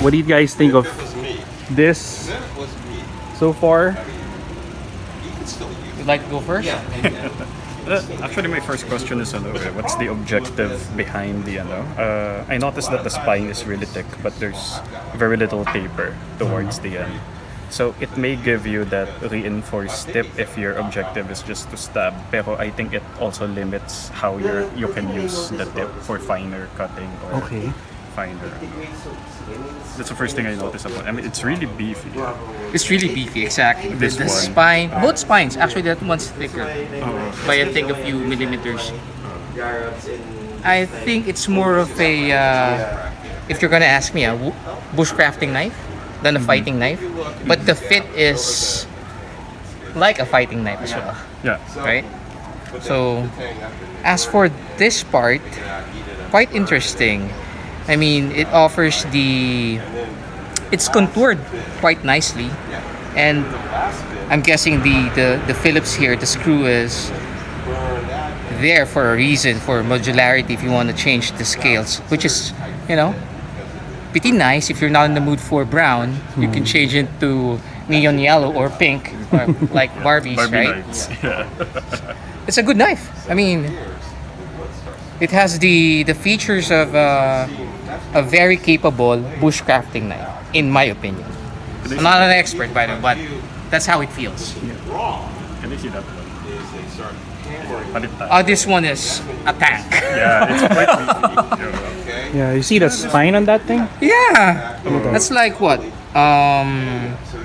What do you guys think of this so far? You'd like to go first? Actually, my first question is, what's the objective behind the, I noticed that the spine is really thick, but there's very little taper towards the end. So it may give you that reinforced tip if your objective is just to stab. Pero I think it also limits how you can use the tip for finer cutting or Okay. finer. That's the first thing I noticed about. I mean, it's really beefy. It's really beefy, exactly. This the one. spine, both spines, actually that one's thicker by I think a few millimeters. I think it's more of a, if you're gonna ask me, a bushcrafting knife than a fighting knife. But the fit is like a fighting knife as well, Yeah. right? So, as for this part, quite interesting. I mean, it offers it's contoured quite nicely, and I'm guessing the Phillips here, the screw is there for a reason, for modularity if you want to change the scales, which is, pretty nice. If you're not in the mood for brown, you can change it to neon yellow or pink, or like Barbie's, Barbie right? knives. Yeah. It's a good knife. I mean, it has the features of a very capable bushcrafting knife, in my opinion. I'm not an expert, by the way, but that's how it feels. Can I see that one? Palit tayo. Oh, this one is a tank. Yeah, it's quite beefy. Yeah, you see the spine on that thing? Yeah, that's like what?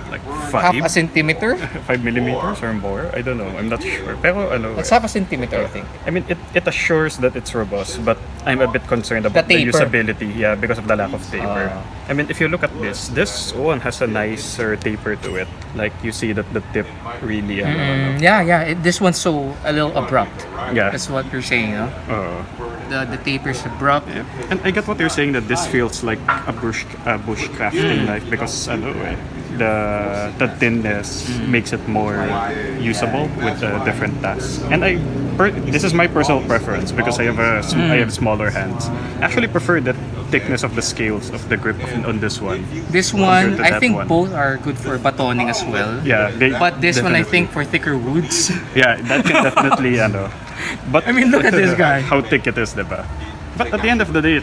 Like Half a 5? centimeter? 5 millimeters or more? I don't know. I'm not sure. Pero It's half a centimeter, I think. I mean, it assures that it's robust, but I'm a bit concerned about the taper. usability. Yeah, because of the lack of taper. I mean, if you look at this one has a nicer taper to it. Like you see that the tip really. Yeah. This one's a little abrupt. Yeah. That's what you're saying, no? The taper's abrupt. Yeah. And I get what you're saying that this feels like a bush crafting knife because the thinness makes it more usable with different tasks. And this is my personal preference because I have smaller hands. I actually prefer the thickness of the scales of the grip on this one. This compared one, to I that think one. both are good for batoning as well. Yeah, But this one, I definitely. think, for thicker woods. Yeah, that can definitely But I mean, look at this guy. How thick it is, diba? But at the end of the day,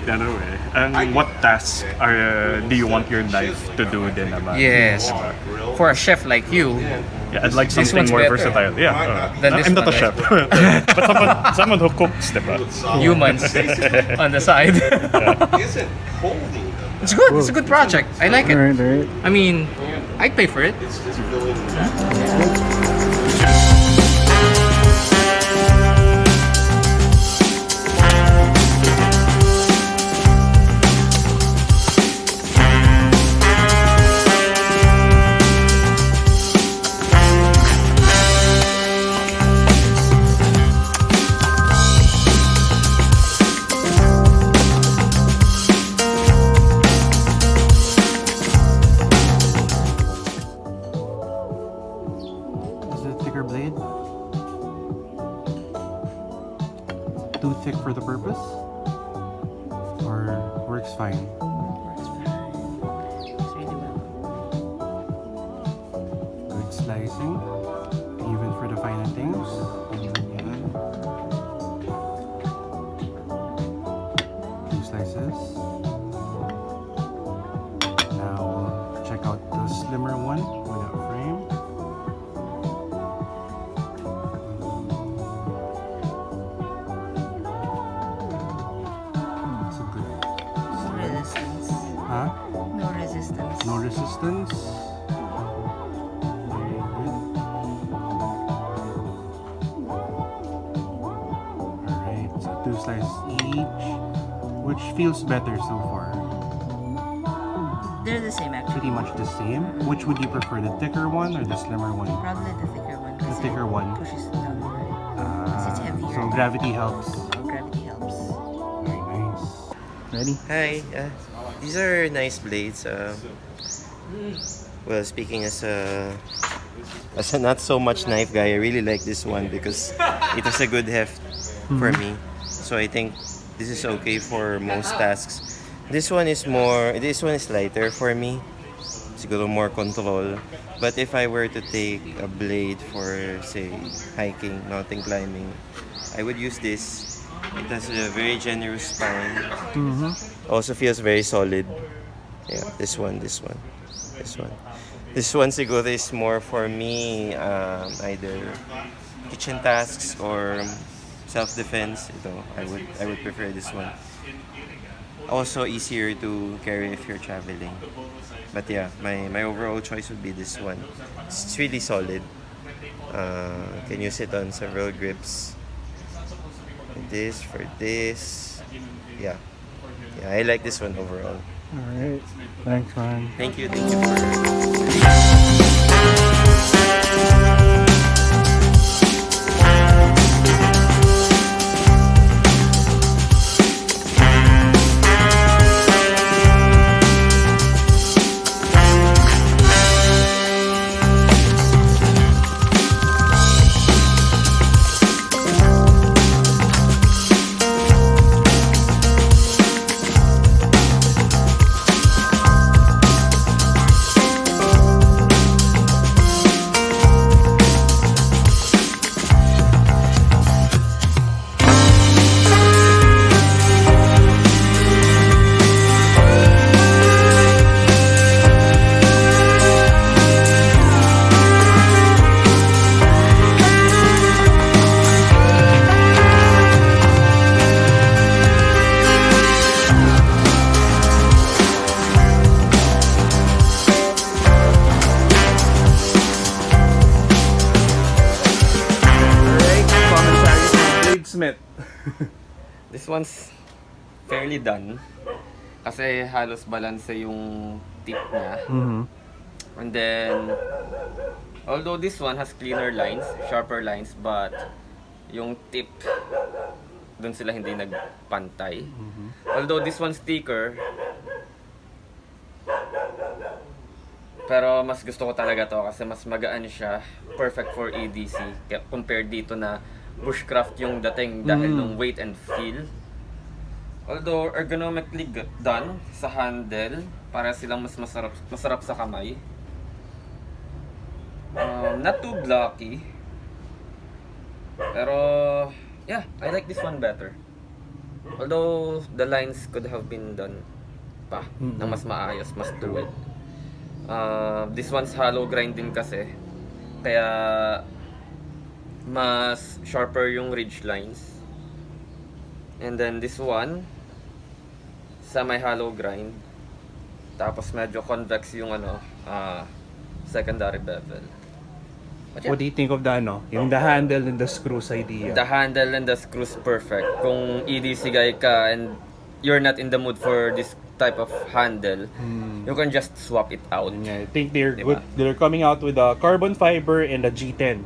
what tasks do you want your knife to do din naman? Yes. Diba? For a chef like you, Yeah, I'd like This something one's more better versatile. Yeah. than this I'm not a one, chef. But someone who cooks, diba? humans on the side. It's good. It's a good project. I like it. Alright. I mean, I'd pay for it. Is it a thicker blade? Too thick for the purpose? Or works fine? Good slicing, even for the finer things. Yan. 2 slices. Now check out the slimmer one without frame. It's a good. No resistance. Huh? No resistance. No resistance. Very good. Alright, so 2 slices each. Which feels better so far? They're the same actually. Pretty much the same. Which would you prefer, the thicker one or the slimmer one? Probably the thicker one. The thicker one. Pushes it down more. Because it's heavier. So gravity helps. Gravity helps. Very nice. Ready? Hi, these are nice blades. Well, speaking as a not so much knife guy, I really like this one because it has a good heft for me. So I think this is okay for most tasks. This one is more. This one is lighter for me. Siguro more control. But if I were to take a blade for, say, hiking, mountain climbing, I would use this. It has a very generous spine. Also feels very solid. Yeah, this one. This one siguro is more for me, either kitchen tasks or self-defense. I would prefer this one. Also easier to carry if you're traveling. But yeah, my overall choice would be this one. It's really solid. Can use it on several grips. For this. Yeah. Yeah, I like this one overall. Alright. Thanks, man. Thank you for Alright, commentary from Bladesmith. This one's fairly done. Kasi halos balance yung tip niya. And then, although this one has cleaner lines, sharper lines, but yung tip, dun sila hindi nagpantay. Although this one's thicker, pero mas gusto ko talaga to kasi mas magaan siya. Perfect for EDC. Compared dito na bushcraft yung dating dahil ng weight and feel. Although ergonomically done sa handle, para silang mas masarap sa kamay. Not too blocky. Pero yeah, I like this one better. Although the lines could have been done pa na mas maayos, mas fluid. This one's hollow grind din kasi. Kaya mas sharper yung ridge lines. And then this one sa may hollow grind. Tapos medyo convex yung secondary bevel. But yeah, What do you think of the yung the handle and the screws idea? the handle and the screws perfect. Kung EDC guy ka and you're not in the mood for this type of handle, you can just swap it out. Yeah, I think they're Diba? good. They're coming out with a carbon fiber and a G10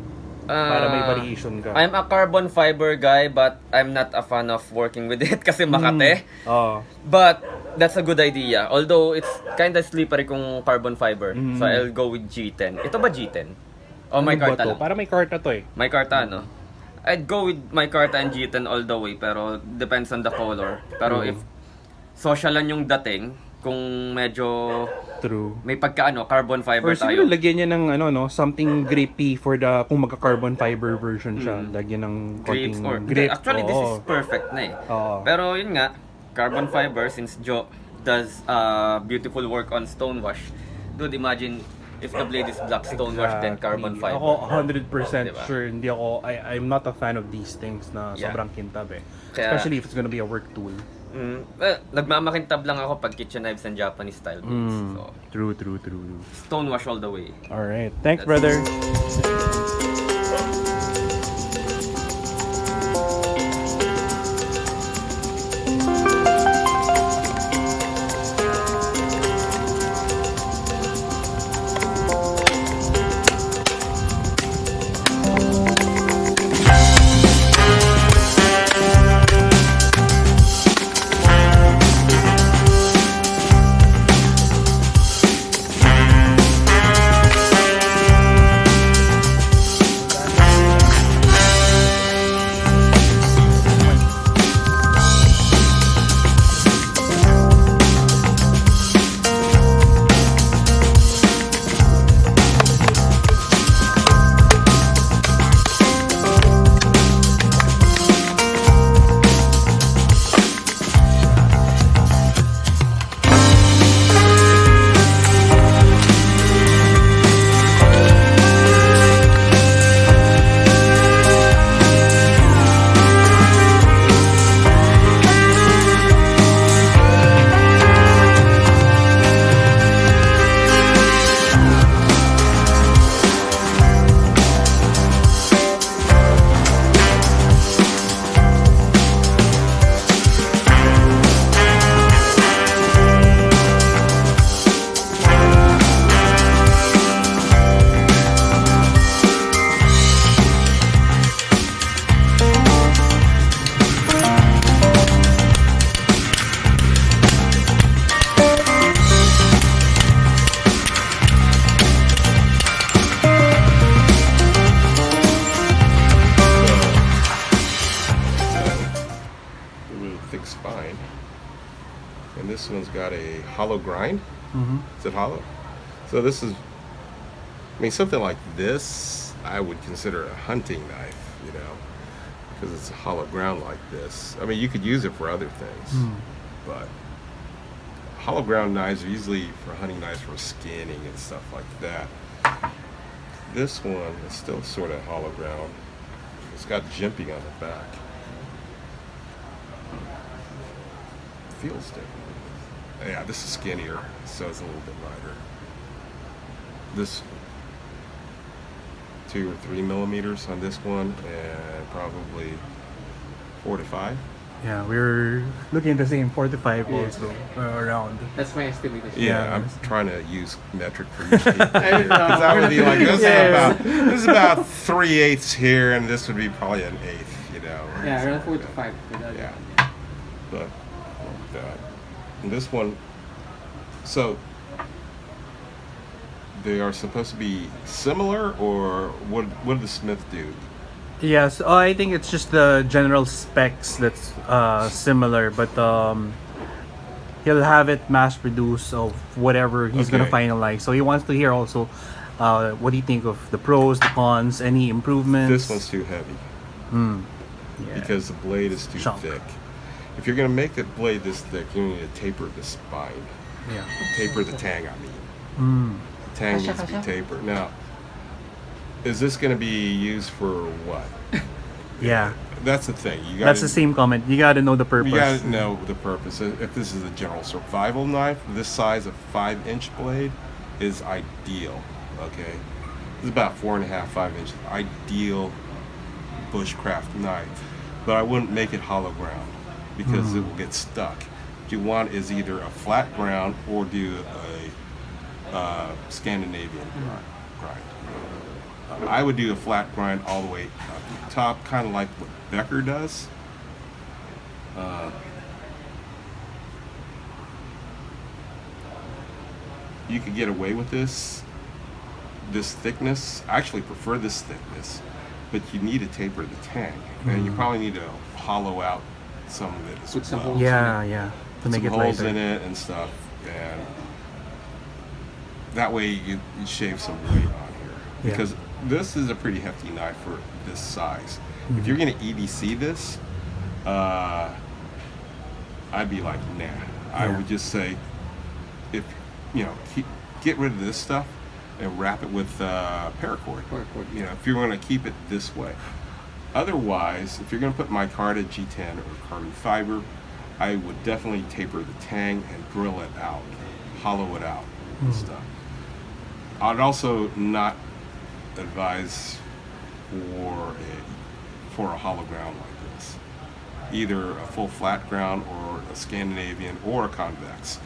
para may variation ka. I'm a carbon fiber guy, but I'm not a fan of working with it kasi makate. Oh. But that's a good idea. Although it's kind of slippery kung carbon fiber. So I'll go with G10. Ito ba G10? O may Ano ba karta to? lang? Para may karta to eh. May karta, no? I'd go with my karta and G10 all the way, pero depends on the color. Pero if socialan yung dating, kung medyo True. may carbon fiber Or siguro tayo. lagyan niya ng something grippy for the kung magka-carbon fiber version siya. Lagyan ng Grips konting or grip. actually this is Oo. perfect na eh. Oo. Pero yun nga, carbon fiber since Joe does beautiful work on stonewash. Dude, imagine if the blade is black stonewash then carbon Exactly. fiber. Ako 100% Diba? sure. I'm not a fan of these things na Yeah. sobrang kintab eh. Kaya- Especially if it's gonna be a work tool. Nagmamakintab lang ako pag kitchen knives and Japanese style blades. So, True. stonewash all the way. Alright. Thanks, That's- brother. spine. And this one's got a hollow grind. Is it hollow? So this is, I mean, something like this, I would consider a hunting knife, you know, because it's a hollow ground like this. I mean, you could use it for other things, but hollow ground knives are usually for hunting knives for skinning and stuff like that. This one is still sort of hollow ground. It's got jimping on the back. Feels different. Yeah, this is skinnier, so it's a little bit lighter. This 2 or 3 millimeters on this one, and probably 4 to 5. Yeah, we're looking at the same 4 to 5 also around. That's my estimation. Yeah, I'm trying to use metric for each piece. Because I don't know. that would be like this. Yeah. This is about 3/8 here, and this would be probably an eighth. You know. Yeah, around 4 to 5. Yeah. But like that. And this one, so they are supposed to be similar, or what did the Smith do? Yes, I think it's just the general specs that's similar, but he'll have it mass produced of whatever he's gonna Okay. finalize. So he wants to hear also what do you think of the pros, the cons, any improvements? This one's too heavy Yeah. because the blade is too Chunk. thick. If you're gonna make the blade this thick, you need to taper the spine. Yeah. Taper the tang, I mean. The tang needs to be tapered. Now, is this going to be used for what? Yeah. That's the thing. You That's the same comment. You gotta know the purpose. You got to know the purpose. If this is a general survival knife, this size of 5-inch blade is ideal. Okay, this is about 4.5, 5 inches. Ideal bushcraft knife, but I wouldn't make it hollow ground because it will get stuck. What you want is either a flat ground or do a Scandinavian grind. I would do a flat grind all the way up the top, kind of like what Becker does. You could get away with this thickness. I actually prefer this thickness, but you need to taper the tang, and you probably need to hollow out some of it as Put some well. holes. Yeah, yeah. To make Some it holes lighter. in it and stuff, and that way you shave some weight on here. Yeah. Because this is a pretty hefty knife for this size. If you're gonna EDC this, I'd be like, nah. I Yeah. would just say, if you know, get rid of this stuff and wrap it with paracord. Paracord. You know, if you're gonna keep it this way. Otherwise, if you're gonna put micarta G10 or carbon fiber, I would definitely taper the tang and drill it out, hollow it out and stuff. I'd also not advise for a hollow ground like this. Either a full flat ground or a Scandinavian or a convex.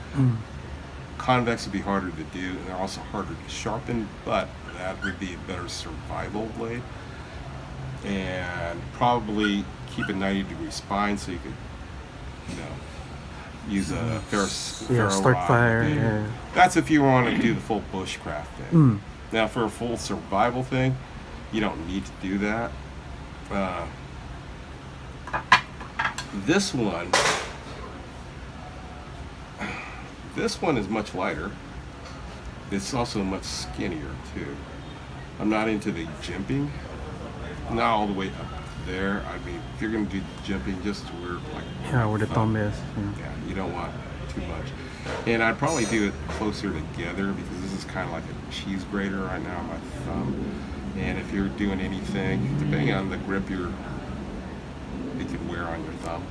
Convex would be harder to do, and they're also harder to sharpen, but that would be a better survival blade. And probably keep a 90-degree spine so you could, you know, use a ferro start rod. fire. Yeah. That's if you want to do the full bushcraft thing. Now, for a full survival thing, you don't need to do that. This one is much lighter. It's also much skinnier too. I'm not into the jimping. Not all the way up there. I mean, if you're gonna do jimping, just to where like Yeah, where the thumb is. yeah, you don't want too much. And I'd probably do it closer together because this is kind of like a cheese grater right now on my thumb. And if you're doing anything, depending on the grip it can wear on your thumb,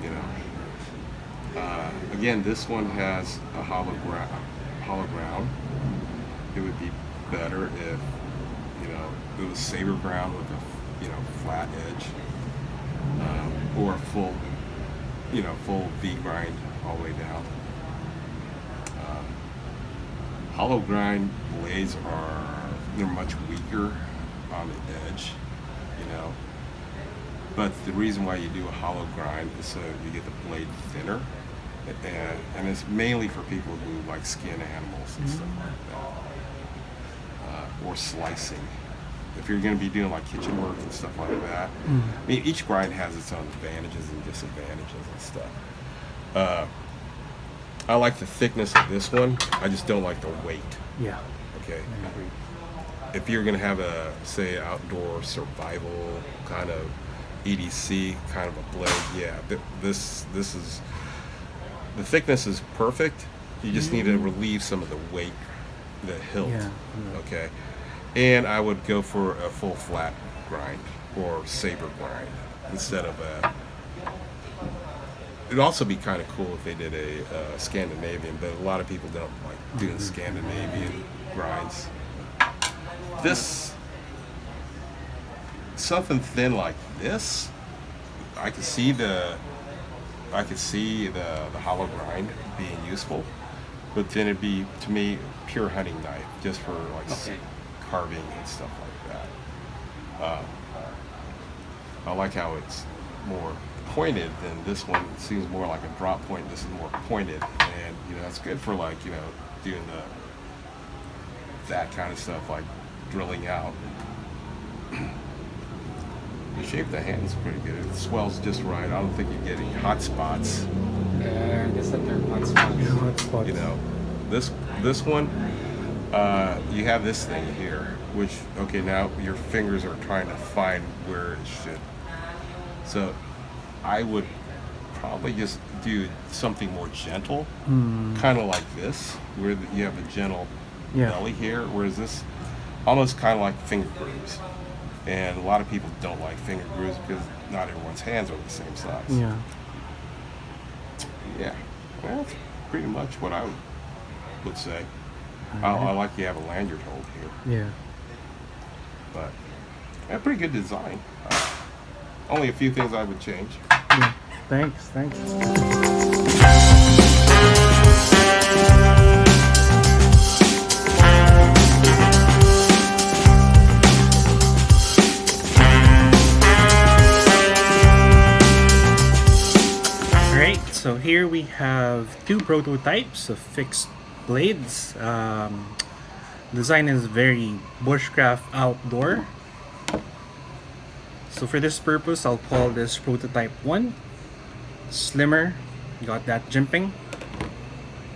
you know. Again, this one has a hollow ground. It would be better if, you know, it was saber ground with a, you know, flat edge, or a full V grind all the way down. Hollow grind blades they're much weaker on the edge, you know. But the reason why you do a hollow grind is so you get the blade thinner, and it's mainly for people who like skin animals and stuff like that, or slicing. If you're going to be doing like kitchen work and stuff like that, I mean, each grind has its own advantages and disadvantages and stuff. I like the thickness of this one. I just don't like the weight. Yeah. Okay. I agree. If you're gonna have a say outdoor survival kind of EDC kind of a blade, yeah, this is the thickness is perfect. You just need to relieve some of the weight, the hilt. Yeah. Okay, and I would go for a full flat grind or saber grind instead of a. It'd also be kind of cool if they did a Scandinavian, but a lot of people don't like doing Scandinavian grinds. This something thin like this, I could see the hollow grind being useful, but then it'd be to me pure hunting knife just for like carving and stuff like that. I like how it's more pointed than this one. It seems more like a drop point. This is more pointed, and it's good for like doing that kind of stuff like drilling out. The shape of the hand is pretty good. It swells just right. I don't think you get any hot spots. Yeah, I guess that they're hot spots. Hot spots. This one, you have this thing here, which now your fingers are trying to find where it should. So I would probably just do something more gentle, kind of like this, where you have a gentle belly here, whereas this almost kind of like finger grooves. And a lot of people don't like finger grooves because not everyone's hands are the same size. Yeah. Yeah. Well, that's pretty much what I would say. I like you have a lanyard hold here, Yeah. but yeah, pretty good design. Only a few things I would change. Yeah. Thanks. Great. So here we have two prototypes of fixed blades. Design is very bushcraft outdoor. So for this purpose, I'll call this prototype 1. Slimmer, got that jimping.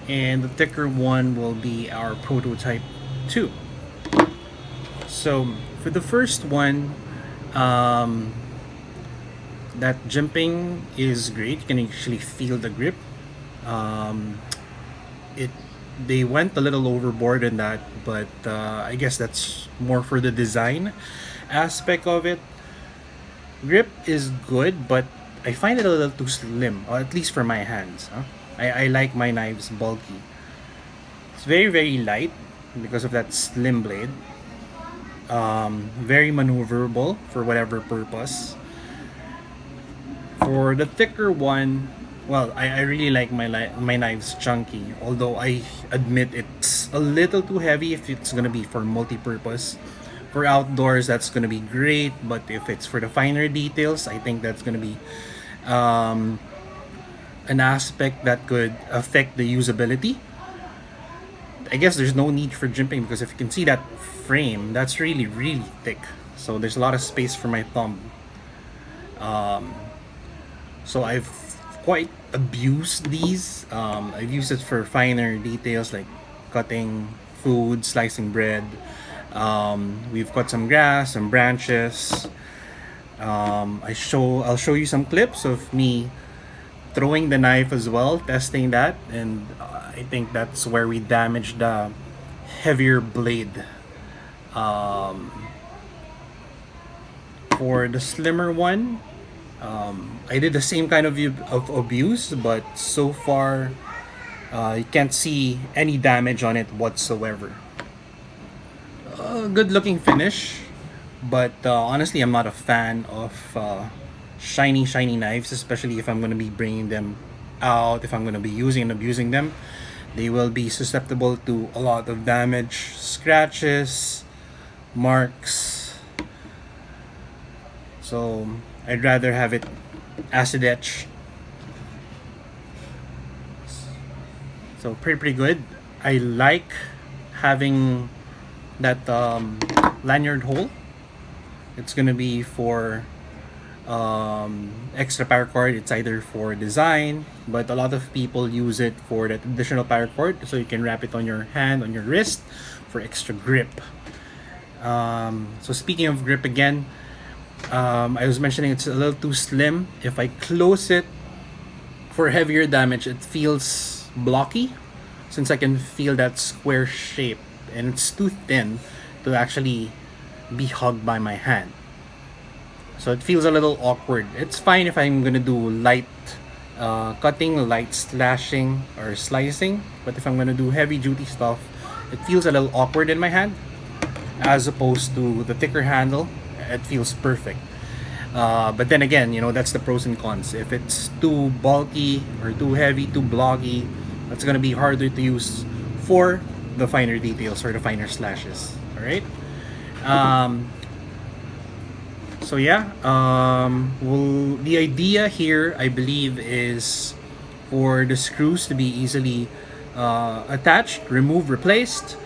And the thicker one will be our prototype 2. So for the first one, that jimping is great. You can actually feel the grip. They went a little overboard in that, but I guess that's more for the design aspect of it. Grip is good, but I find it a little too slim, or at least for my hands. I like my knives bulky. It's very, very light because of that slim blade. Very maneuverable for whatever purpose. For the thicker one, well, I really like my knives chunky, although I admit it's a little too heavy if it's gonna be for multi-purpose. For outdoors, that's gonna be great, but if it's for the finer details, I think that's gonna be an aspect that could affect the usability. I guess there's no need for jimping because if you can see that frame, that's really, really thick. So there's a lot of space for my thumb. So I've quite abused these. I've used it for finer details like cutting food, slicing bread. We've cut some grass, some branches. I'll show you some clips of me throwing the knife as well, testing that, and I think that's where we damaged the heavier blade. For the slimmer one, I did the same kind of abuse, but so far you can't see any damage on it whatsoever. Good looking finish, but honestly I'm not a fan of shiny knives, especially if I'm going to be bringing them out, if I'm going to be using and abusing them. They will be susceptible to a lot of damage, scratches, marks. So I'd rather have it acid etch. So pretty good. I like having that lanyard hole. It's gonna be for extra paracord. It's either for design, but a lot of people use it for that additional paracord, so you can wrap it on your hand, on your wrist, for extra grip. So speaking of grip again, I was mentioning it's a little too slim. If I close it for heavier damage, it feels blocky, since I can feel that square shape, and it's too thin to actually be hugged by my hand. So it feels a little awkward. It's fine if I'm gonna do light cutting, light slashing, or slicing, but if I'm gonna do heavy duty stuff, it feels a little awkward in my hand, as opposed to the thicker handle. It feels perfect. But then again, that's the pros and cons. If it's too bulky or too heavy, too blocky, that's gonna be harder to use for the finer details or the finer slashes. All right. So yeah, well, the idea here, I believe, is for the screws to be easily attached, removed, replaced.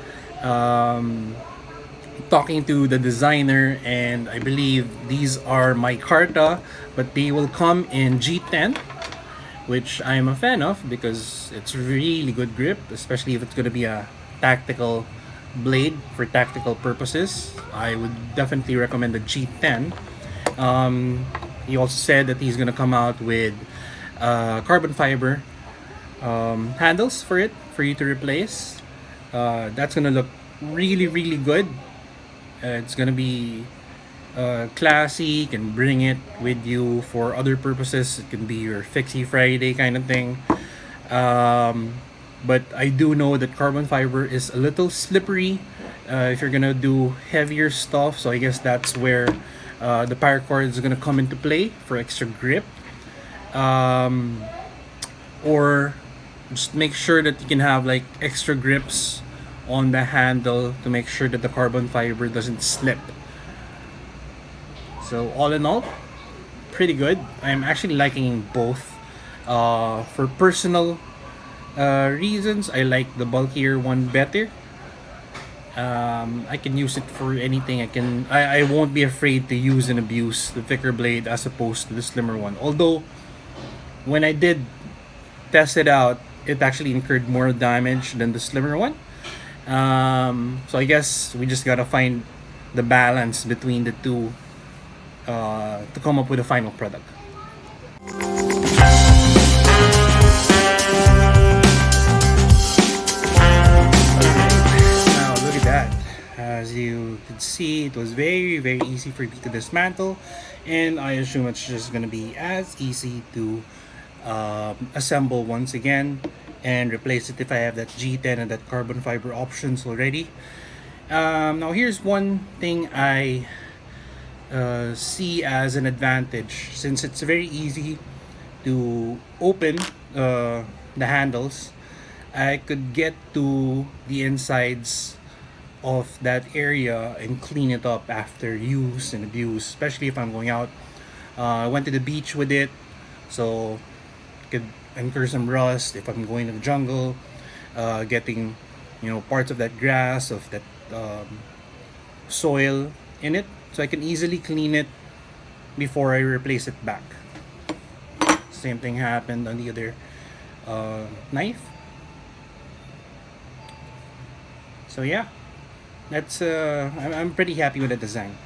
Talking to the designer, and I believe these are micarta, but they will come in G10, which I am a fan of because it's really good grip, especially if it's going to be a tactical blade for tactical purposes. I would definitely recommend the G10. He also said that he's gonna come out with carbon fiber handles for you to replace. That's gonna look really, really good. It's gonna be classy. You can bring it with you for other purposes. It can be your Fixie Friday kind of thing. But I do know that carbon fiber is a little slippery if you're gonna do heavier stuff. So I guess that's where the paracord is gonna come into play for extra grip. Or just make sure that you can have like extra grips on the handle to make sure that the carbon fiber doesn't slip. So all in all, pretty good. I'm actually liking both. For personal reasons, I like the bulkier one better. I can use it for anything. I won't be afraid to use and abuse the thicker blade as opposed to the slimmer one. Although when I did test it out, it actually incurred more damage than the slimmer one. So I guess we just gotta find the balance between the two to come up with a final product. Now look at that. As you can see, it was very, very easy for me to dismantle, and I assume it's just gonna be as easy to assemble once again and replace it if I have that G10 and that carbon fiber options already. Now here's one thing I see as an advantage, since it's very easy to open the handles. I could get to the insides of that area and clean it up after use and abuse, especially if I'm going out. I went to the beach with it, so could incur some rust if I'm going to the jungle, getting parts of that grass, of that soil in it, so I can easily clean it before I replace it back. Same thing happened on the other knife. So yeah, that's I'm pretty happy with the design.